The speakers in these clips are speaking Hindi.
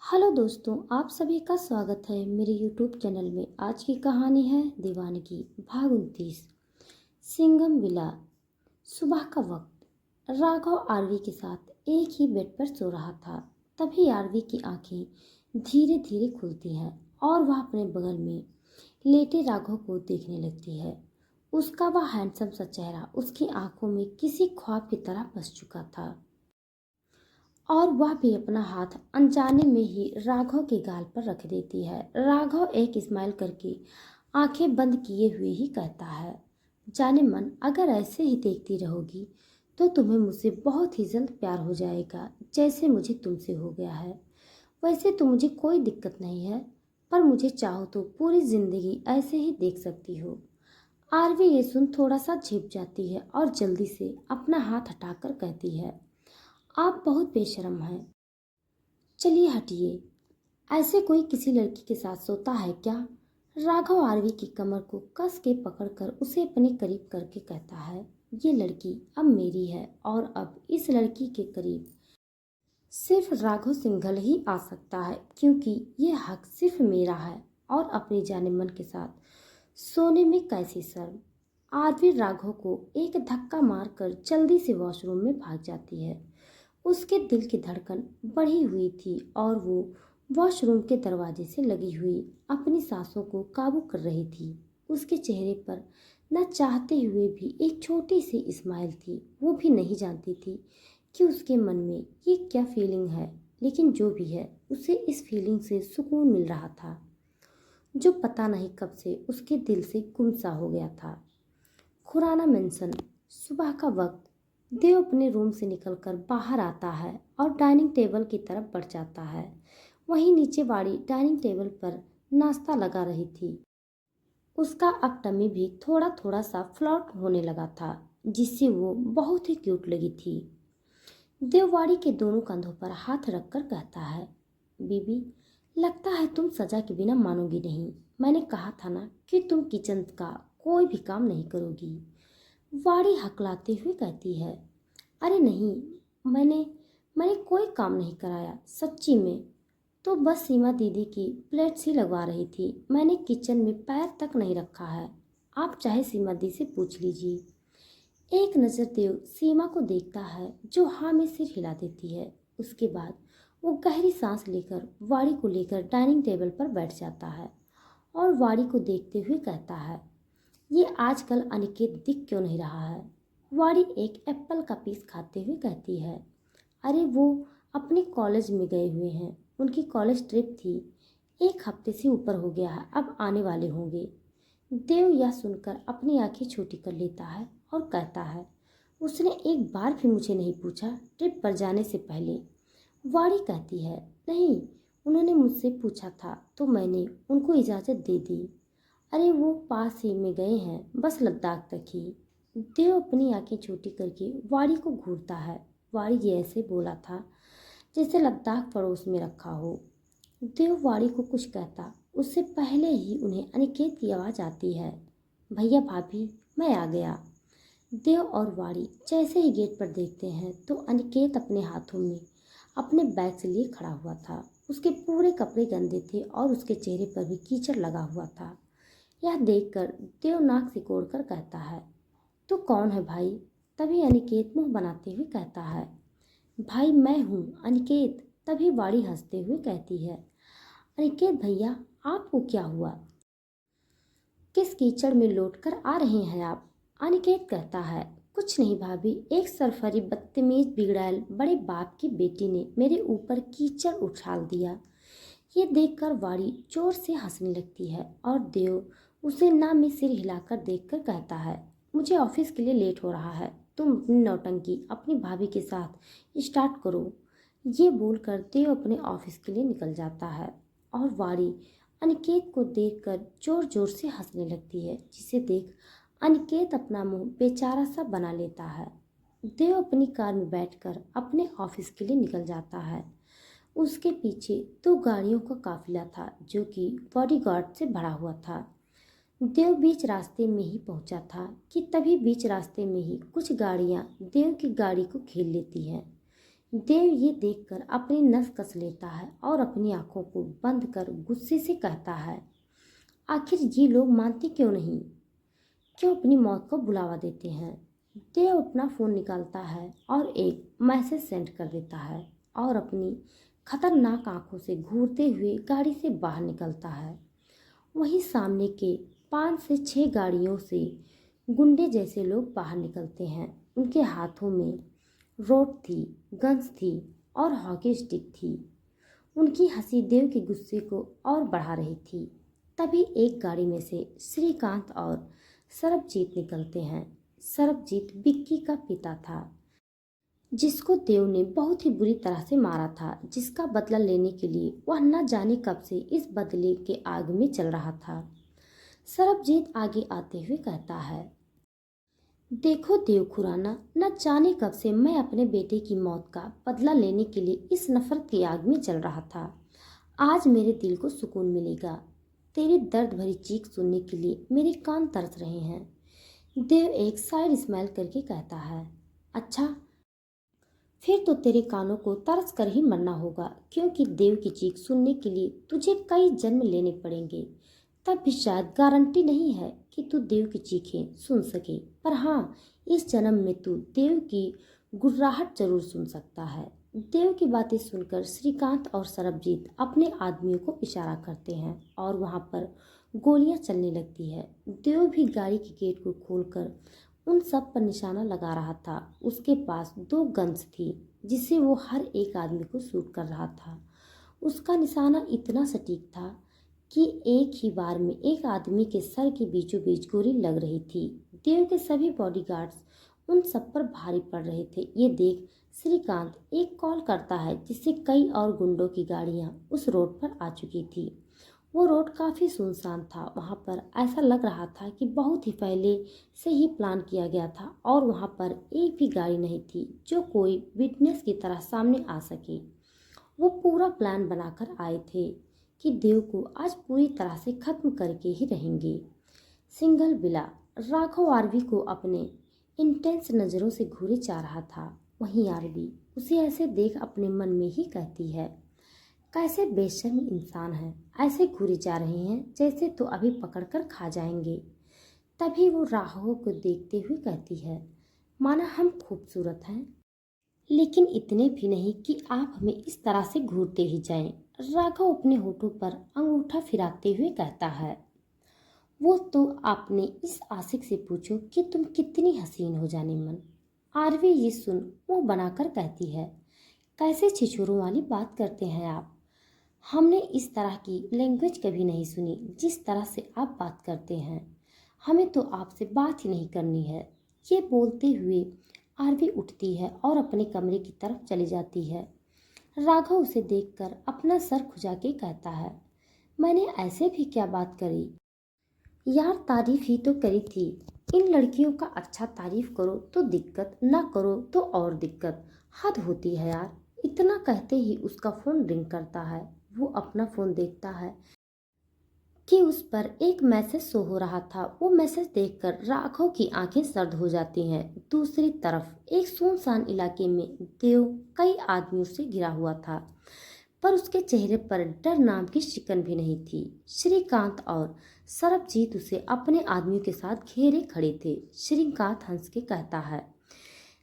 हेलो दोस्तों, आप सभी का स्वागत है मेरे यूट्यूब चैनल में। आज की कहानी है दीवानगी भाग 29। सिंघम विला। सुबह का वक्त। राघव आरवी के साथ एक ही बेड पर सो रहा था। तभी आरवी की आंखें धीरे धीरे खुलती हैं और वह अपने बगल में लेटे राघव को देखने लगती है। उसका वह हैंडसम सा चेहरा उसकी आंखों में किसी ख्वाब की तरह बस चुका था और वह भी अपना हाथ अनजाने में ही राघव के गाल पर रख देती है। राघव एक स्माइल करके आंखें बंद किए हुए ही कहता है, जाने मन, अगर ऐसे ही देखती रहोगी तो तुम्हें मुझसे बहुत ही जल्द प्यार हो जाएगा, जैसे मुझे तुमसे हो गया है। वैसे तो मुझे कोई दिक्कत नहीं है, पर मुझे चाहो तो पूरी जिंदगी ऐसे ही देख सकती हो। आरवी ये सुन थोड़ा सा झिप जाती है और जल्दी से अपना हाथ हटाकर कहती है, आप बहुत बेशर्म हैं। चलिए हटिए। ऐसे कोई किसी लड़की के साथ सोता है क्या? राघव आरवी की कमर को कस के पकड़कर उसे अपने करीब करके कहता है, ये लड़की अब मेरी है और अब इस लड़की के करीब सिर्फ राघव सिंघल ही आ सकता है, क्योंकि ये हक सिर्फ मेरा है। और अपनी जाने मन के साथ सोने में कैसी शर्म। आरवी राघव को एक धक्का मारकर जल्दी से वॉशरूम में भाग जाती है। उसके दिल की धड़कन बढ़ी हुई थी और वो वॉशरूम के दरवाजे से लगी हुई अपनी सांसों को काबू कर रही थी। उसके चेहरे पर न चाहते हुए भी एक छोटी सी स्माइल थी। वो भी नहीं जानती थी कि उसके मन में ये क्या फीलिंग है, लेकिन जो भी है उसे इस फीलिंग से सुकून मिल रहा था, जो पता नहीं कब से उसके दिल से गुमसा हो गया था। खुराना मेंशन। सुबह का वक्त। देव अपने रूम से निकलकर बाहर आता है और डाइनिंग टेबल की तरफ बढ़ जाता है। वहीं नीचे वाली डाइनिंग टेबल पर नाश्ता लगा रही थी। उसका अब टमी भी थोड़ा थोड़ा सा फ्लॉट होने लगा था, जिससे वो बहुत ही क्यूट लगी थी। देववाड़ी के दोनों कंधों पर हाथ रखकर कहता है, बीबी, लगता है तुम सजा के बिना मानोगी नहीं। मैंने कहा था ना कि तुम किचन का कोई भी काम नहीं करोगी। वाड़ी हकलाते हुए कहती है, अरे नहीं, मैंने मैंने कोई काम नहीं कराया, सच्ची में। तो बस सीमा दीदी की प्लेट्स ही लगवा रही थी। मैंने किचन में पैर तक नहीं रखा है। आप चाहे सीमा दी से पूछ लीजिए। एक नज़र देव सीमा को देखता है, जो हाँ में सिर हिला देती है। उसके बाद वो गहरी सांस लेकर वाड़ी को लेकर डाइनिंग टेबल पर बैठ जाता है और वाड़ी को देखते हुए कहता है, ये आजकल अनिकेत दिख क्यों नहीं रहा है? वाड़ी एक एप्पल का पीस खाते हुए कहती है, अरे वो अपने कॉलेज में गए हुए हैं। उनकी कॉलेज ट्रिप थी, 1 हफ्ते से ऊपर हो गया है, अब आने वाले होंगे। देव यह सुनकर अपनी आंखें छोटी कर लेता है और कहता है, उसने एक बार भी मुझे नहीं पूछा ट्रिप पर जाने से पहले। वाड़ी कहती है, नहीं, उन्होंने मुझसे पूछा था तो मैंने उनको इजाज़त दे दी। अरे वो पास ही में गए हैं, बस लद्दाख तक ही। देव अपनी आंखें छोटी करके वाड़ी को घूरता है। वाड़ी ये ऐसे बोला था जैसे लद्दाख पड़ोस में रखा हो। देव वाड़ी को कुछ कहता उससे पहले ही उन्हें अनिकेत की आवाज़ आती है, भैया भाभी, मैं आ गया। देव और वाड़ी जैसे ही गेट पर देखते हैं तो अनिकेत अपने हाथों में अपने बैग से लिए खड़ा हुआ था। उसके पूरे कपड़े गंदे थे और उसके चेहरे पर भी कीचड़ लगा हुआ था। यह देखकर देव नाक सिकोड़कर कहता है, तू कौन है भाई? तभी अनिकेत मुंह बनाते हुए कहता है, भाई मैं हूँ अनिकेत। तभी वाड़ी हंसते हुए कहती है, अनिकेत भैया, आपको क्या हुआ? किस कीचड़ में लौट कर आ रहे हैं आप? अनिकेत कहता है, कुछ नहीं भाभी, एक सरफरी बदतमीज बिगड़ैल बड़े बाप की बेटी ने मेरे ऊपर कीचड़ उछाल दिया। ये देखकर वाड़ी जोर से हंसने लगती है और देव उसे ना में सिर हिलाकर देखकर कहता है, मुझे ऑफिस के लिए लेट हो रहा है, तुम अपनी नौटंकी अपनी भाभी के साथ स्टार्ट करो। ये बोलकर देव अपने ऑफिस के लिए निकल जाता है और वाड़ी अनिकेत को देखकर जोर जोर से हंसने लगती है, जिसे देख अनिकेत अपना मुंह बेचारा सा बना लेता है। देव अपनी कार में बैठकर अपने ऑफिस के लिए निकल जाता है। उसके पीछे 2 गाड़ियों का काफिला था, जो कि बॉडीगार्ड से भरा हुआ था। देव बीच रास्ते में ही पहुंचा था कि तभी बीच रास्ते में ही कुछ गाड़ियां देव की गाड़ी को घेर लेती हैं। देव ये देखकर अपनी नस कस लेता है और अपनी आंखों को बंद कर गुस्से से कहता है, आखिर ये लोग मानते क्यों नहीं, क्यों अपनी मौत को बुलावा देते हैं। देव अपना फ़ोन निकालता है और एक मैसेज सेंड कर देता है और अपनी खतरनाक आंखों से घूरते हुए गाड़ी से बाहर निकलता है। वहीं सामने के 5 से 6 गाड़ियों से गुंडे जैसे लोग बाहर निकलते हैं। उनके हाथों में रोड थी, गन्स थी और हॉकी स्टिक थी। उनकी हंसी देव के गुस्से को और बढ़ा रही थी। तभी एक गाड़ी में से श्रीकांत और सरबजीत निकलते हैं। सरबजीत विक्की का पिता था, जिसको देव ने बहुत ही बुरी तरह से मारा था, जिसका बदला लेने के लिए वह न जाने कब से इस बदले के आग में चल रहा था। सरबजीत आगे आते हुए कहता है, देखो देव खुराना, न जाने कब से मैं अपने बेटे की मौत का बदला लेने के लिए इस नफरत की आग में जल रहा था। आज मेरे दिल को सुकून मिलेगा। तेरी दर्द भरी चीख सुनने के लिए मेरे कान तरस रहे हैं। देव एक साइड स्माइल करके कहता है, अच्छा, फिर तो तेरे कानों को तरस कर ही मरना होगा, क्योंकि देव की चीख सुनने के लिए तुझे कई जन्म लेने पड़ेंगे। तब भी शायद गारंटी नहीं है कि तू देव की चीखें सुन सके, पर हाँ, इस जन्म में तू देव की गुर्राहट जरूर सुन सकता है। देव की बातें सुनकर श्रीकांत और सरबजीत अपने आदमियों को इशारा करते हैं और वहां पर गोलियां चलने लगती है। देव भी गाड़ी के गेट को खोलकर उन सब पर निशाना लगा रहा था। उसके पास 2 गन्स थी, जिसे वो हर एक आदमी को शूट कर रहा था। उसका निशाना इतना सटीक था कि एक ही बार में एक आदमी के सर के बीचों बीच गोली लग रही थी। देव के सभी बॉडीगार्ड्स उन सब पर भारी पड़ रहे थे। ये देख श्रीकांत एक कॉल करता है, जिससे कई और गुंडों की गाड़ियां उस रोड पर आ चुकी थी। वो रोड काफ़ी सुनसान था। वहाँ पर ऐसा लग रहा था कि बहुत ही पहले से ही प्लान किया गया था और वहाँ पर एक भी गाड़ी नहीं थी जो कोई विटनेस की तरह सामने आ सके। वो पूरा प्लान बनाकर आए थे कि देव को आज पूरी तरह से खत्म करके ही रहेंगे। सिंगल बिला राघव आरवी को अपने इंटेंस नज़रों से घूरे जा रहा था। वहीं आरवी उसे ऐसे देख अपने मन में ही कहती है, कैसे बेशर्म इंसान है, ऐसे घूरे जा रहे हैं जैसे तो अभी पकड़कर खा जाएंगे। तभी वो राघव को देखते हुए कहती है, माना हम खूबसूरत हैं, लेकिन इतने भी नहीं कि आप हमें इस तरह से घूरते ही जाएं। राघव अपने होठों पर अंगूठा फिराते हुए कहता है, वो तो आपने इस आशिक से पूछो कि तुम कितनी हसीन हो जाने मन। आरवी ये सुन मुंह बनाकर कहती है, कैसे छिछोरों वाली बात करते हैं आप। हमने इस तरह की लैंग्वेज कभी नहीं सुनी जिस तरह से आप बात करते हैं। हमें तो आपसे बात ही नहीं करनी है। ये बोलते हुए आरवी उठती है और अपने कमरे की तरफ चली जाती है। राघव उसे देखकर अपना सर खुजा के कहता है, मैंने ऐसे भी क्या बात करी यार, तारीफ ही तो करी थी। इन लड़कियों का अच्छा तारीफ करो तो दिक्कत, ना करो तो और दिक्कत। हद होती है यार। इतना कहते ही उसका फ़ोन रिंग करता है। वो अपना फ़ोन देखता है कि उस पर एक मैसेज शो हो रहा था। वो मैसेज देखकर राघव की आंखें सर्द हो जाती हैं। दूसरी तरफ एक सुनसान इलाके में देव कई आदमियों से घिरा हुआ था, पर उसके चेहरे पर डर नाम की शिकन भी नहीं थी। श्रीकांत और सरबजीत उसे अपने आदमियों के साथ घेरे खड़े थे। श्रीकांत हंस के कहता है,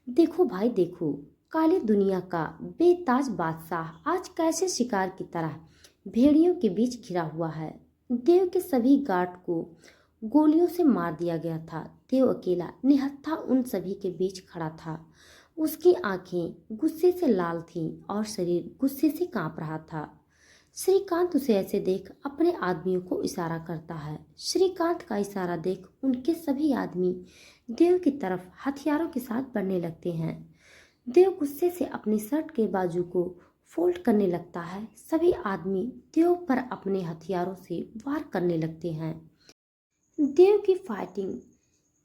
देखो भाई देखो, काली दुनिया का बेताज बादशाह आज कैसे शिकार की तरह भेड़ियों के बीच घिरा हुआ है। देव के सभी गार्ड को गोलियों से मार दिया गया था। देव अकेला निहत्था उन सभी के बीच खड़ा था। उसकी आंखें गुस्से से लाल थीं और शरीर गुस्से से कांप रहा था। श्रीकांत उसे ऐसे देख अपने आदमियों को इशारा करता है। श्रीकांत का इशारा देख उनके सभी आदमी देव की तरफ हथियारों के साथ बढ़ने लगते हैं। देव गुस्से से अपनी शर्ट के बाजू को फोल्ड करने लगता है। सभी आदमी देव पर अपने हथियारों से वार करने लगते हैं। देव की फाइटिंग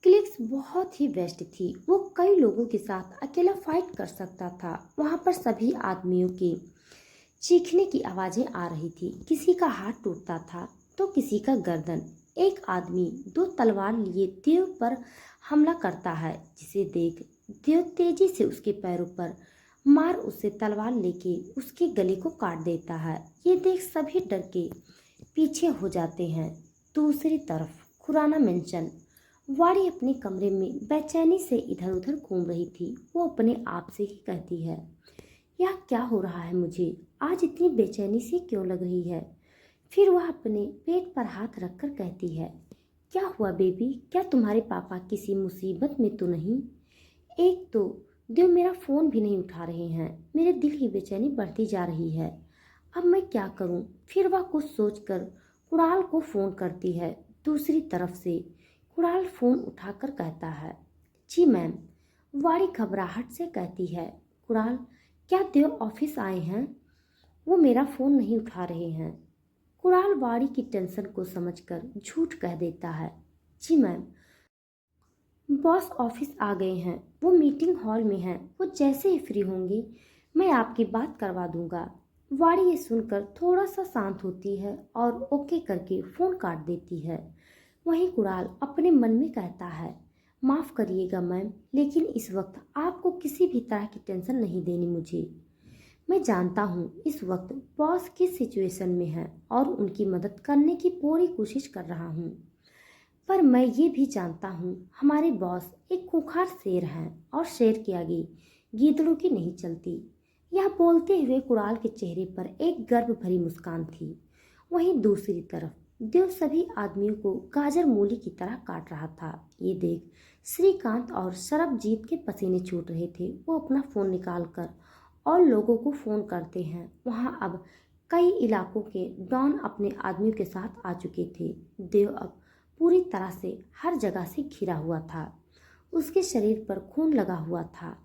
क्लिक्स बहुत ही बेस्ट थी। वो कई लोगों के साथ अकेला फाइट कर सकता था। वहाँ पर सभी आदमियों के चीखने की आवाज़ें आ रही थी। किसी का हाथ टूटता था तो किसी का गर्दन। एक आदमी 2 तलवार लिए देव पर हमला करता है, जिसे देख देव तेजी से उसके पैरों पर मार उसे तलवार लेके उसके गले को काट देता है। ये देख सभी डर के पीछे हो जाते हैं। दूसरी तरफ खुराना मेंशन वाड़ी अपने कमरे में बेचैनी से इधर उधर घूम रही थी। वो अपने आप से ही कहती है, यह क्या हो रहा है मुझे? आज इतनी बेचैनी सी क्यों लग रही है? फिर वह अपने पेट पर हाथ रखकर कहती है, क्या हुआ बेबी? क्या तुम्हारे पापा किसी मुसीबत में तो नहीं? एक तो देव मेरा फ़ोन भी नहीं उठा रहे हैं। मेरे दिल की बेचैनी बढ़ती जा रही है। अब मैं क्या करूं? फिर वह कुछ सोचकर कुणाल को फ़ोन करती है। दूसरी तरफ से कुणाल फ़ोन उठाकर कहता है, जी मैम। वाड़ी घबराहट से कहती है, कुणाल क्या देव ऑफिस आए हैं? वो मेरा फ़ोन नहीं उठा रहे हैं। कुणाल वाड़ी की टेंशन को समझकर झूठ कह देता है, जी मैम, बॉस ऑफिस आ गए हैं। वो मीटिंग हॉल में हैं। वो जैसे ही फ्री होंगे मैं आपकी बात करवा दूंगा। वाड़ी ये सुनकर थोड़ा सा शांत होती है और ओके करके फ़ोन काट देती है। वहीं कुणाल अपने मन में कहता है, माफ़ करिएगा मैम, लेकिन इस वक्त आपको किसी भी तरह की टेंशन नहीं देनी मुझे। मैं जानता हूँ इस वक्त बॉस किस सिचुएशन में है और उनकी मदद करने की पूरी कोशिश कर रहा हूँ। पर मैं ये भी जानता हूँ हमारे बॉस एक खूंखार शेर हैं और शेर के आगे गीदड़ों की नहीं चलती। यह बोलते हुए कुणाल के चेहरे पर एक गर्व भरी मुस्कान थी। वहीं दूसरी तरफ देव सभी आदमियों को गाजर मूली की तरह काट रहा था। ये देख श्रीकांत और सरबजीत के पसीने छूट रहे थे। वो अपना फ़ोन निकालकर और लोगों को फ़ोन करते हैं। वहाँ अब कई इलाकों के डॉन अपने आदमियों के साथ आ चुके थे। देव अब पूरी तरह से हर जगह से घिरा हुआ था। उसके शरीर पर खून लगा हुआ था।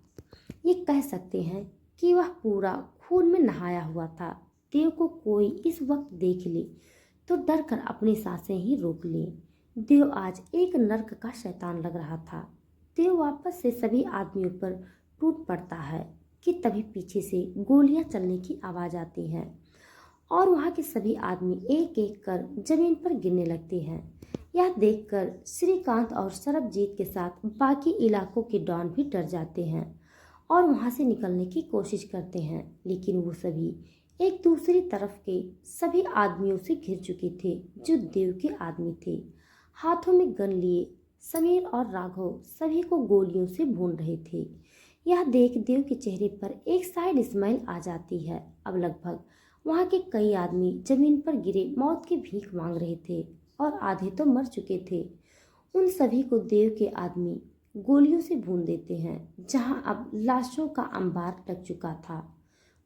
ये कह सकते हैं कि वह पूरा खून में नहाया हुआ था। देव को कोई इस वक्त देख ले तो डर कर अपनी सांसें ही रोक ले। देव आज एक नर्क का शैतान लग रहा था। देव वापस से सभी आदमियों पर टूट पड़ता है कि तभी पीछे से गोलियां चलने की आवाज़ आती है और वहाँ के सभी आदमी एक एक कर जमीन पर गिरने लगते हैं। यह देखकर श्रीकांत और सरबजीत के साथ बाकी इलाकों के डॉन भी डर जाते हैं और वहाँ से निकलने की कोशिश करते हैं, लेकिन वो सभी एक दूसरी तरफ के सभी आदमियों से घिर चुके थे जो देव के आदमी थे। हाथों में गन लिए समीर और राघव सभी को गोलियों से भून रहे थे। यह देख देव के चेहरे पर एक साइड स्माइल आ जाती है। अब लगभग वहाँ के कई आदमी जमीन पर गिरे मौत की भीख मांग रहे थे और आधे तो मर चुके थे। उन सभी को देव के आदमी गोलियों से भून देते हैं, जहां अब लाशों का अंबार लग चुका था।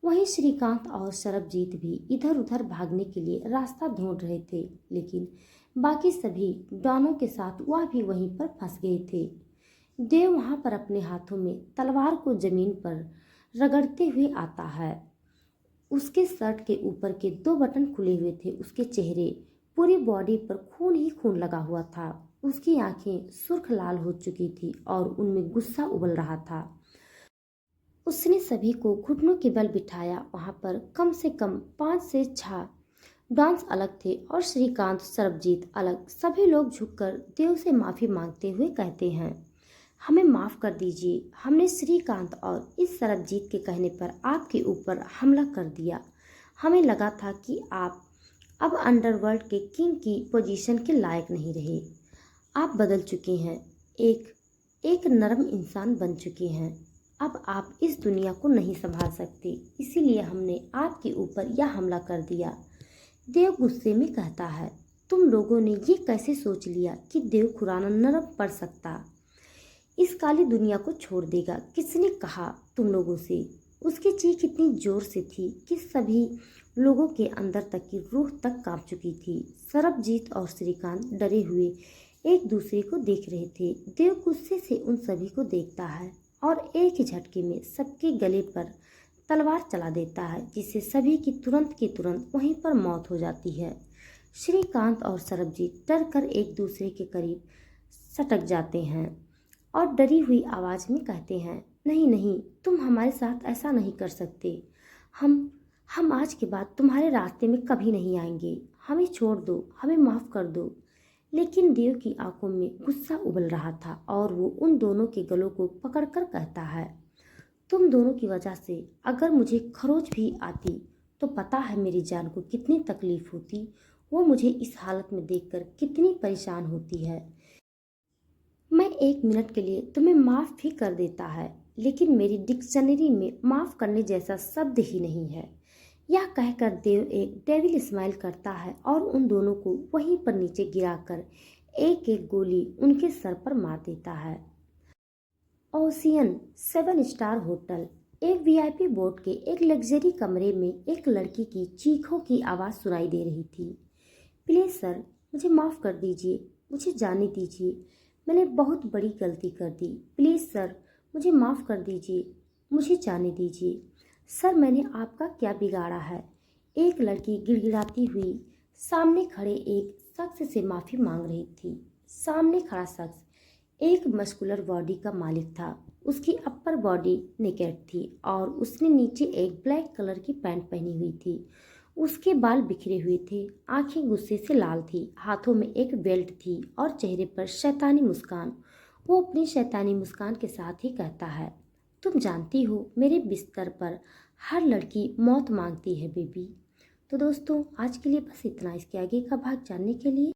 वहीं श्रीकांत और सरबजीत भी इधर उधर भागने के लिए रास्ता ढूंढ रहे थे, लेकिन बाकी सभी डॉनों के साथ वह भी वहीं पर फंस गए थे। देव वहां पर अपने हाथों में तलवार को जमीन पर रगड़ते हुए आता है। उसके शर्ट के ऊपर के दो बटन खुले हुए थे। उसके चेहरे पूरी बॉडी पर खून ही खून लगा हुआ था। उसकी आंखें सुर्ख लाल हो चुकी थी और उनमें गुस्सा उबल रहा था। उसने सभी को घुटनों के बल बिठाया। वहां पर कम से कम 5 से 6 डॉन्स अलग थे और श्रीकांत सरबजीत अलग। सभी लोग झुककर देव से माफी मांगते हुए कहते हैं, हमें माफ कर दीजिए। हमने श्रीकांत और इस सरबजीत के कहने पर आपके ऊपर हमला कर दिया। हमें लगा था कि आप अब अंडरवर्ल्ड के किंग की पोजीशन के लायक नहीं रहे। आप बदल चुके हैं, एक एक नरम इंसान बन चुके हैं। अब आप इस दुनिया को नहीं संभाल सकते, इसीलिए हमने आपके ऊपर यह हमला कर दिया। देव गुस्से में कहता है, तुम लोगों ने ये कैसे सोच लिया कि देव खुराना नरम पड़ सकता, इस काली दुनिया को छोड़ देगा? किसने कहा तुम लोगों से? उसकी चीख इतनी जोर से थी कि सभी लोगों के अंदर तक की रूह तक कांप चुकी थी। सरबजीत और श्रीकांत डरे हुए एक दूसरे को देख रहे थे। देव गुस्से से उन सभी को देखता है और एक ही झटके में सबके गले पर तलवार चला देता है, जिससे सभी की तुरंत की तुरंत वहीं पर मौत हो जाती है। श्रीकांत और सरबजीत डर कर एक दूसरे के करीब सटक जाते हैं और डरी हुई आवाज में कहते हैं, नहीं नहीं, तुम हमारे साथ ऐसा नहीं कर सकते। हम आज के बाद तुम्हारे रास्ते में कभी नहीं आएंगे। हमें छोड़ दो, हमें माफ कर दो। लेकिन देव की आंखों में गुस्सा उबल रहा था और वो उन दोनों के गलों को पकड़कर कहता है, तुम दोनों की वजह से अगर मुझे खरोच भी आती तो पता है मेरी जान को कितनी तकलीफ होती। वो मुझे इस हालत में देखकर कितनी परेशान होती है। मैं 1 मिनट के लिए तुम्हें माफ़ भी कर देता है, लेकिन मेरी डिक्शनरी में माफ़ करने जैसा शब्द ही नहीं है। यह कहकर देव एक डेविल स्माइल करता है और उन दोनों को वहीं पर नीचे गिराकर एक एक गोली उनके सर पर मार देता है। Ocean 7 star hotel. एक वीआईपी बोर्ड के एक लग्जरी कमरे में एक लड़की की चीखों की आवाज़ सुनाई दे रही थी। प्लीज़ सर, मुझे माफ़ कर दीजिए, मुझे जाने दीजिए, मैंने बहुत बड़ी गलती कर दी। प्लीज़ सर, मुझे माफ़ कर दीजिए, मुझे जाने दीजिए। सर, मैंने आपका क्या बिगाड़ा है? एक लड़की गिड़गिड़ाती हुई सामने खड़े एक शख्स से माफ़ी मांग रही थी। सामने खड़ा शख्स एक मस्कुलर बॉडी का मालिक था। उसकी अपर बॉडी नेकेड थी और उसने नीचे एक ब्लैक कलर की पैंट पहनी हुई थी। उसके बाल बिखरे हुए थे, आंखें गुस्से से लाल थी, हाथों में एक बेल्ट थी और चेहरे पर शैतानी मुस्कान। वो अपनी शैतानी मुस्कान के साथ ही कहता है, तुम जानती हो मेरे बिस्तर पर हर लड़की मौत मांगती है बेबी। तो दोस्तों, आज के लिए बस इतना। इसके आगे का भाग जानने के लिए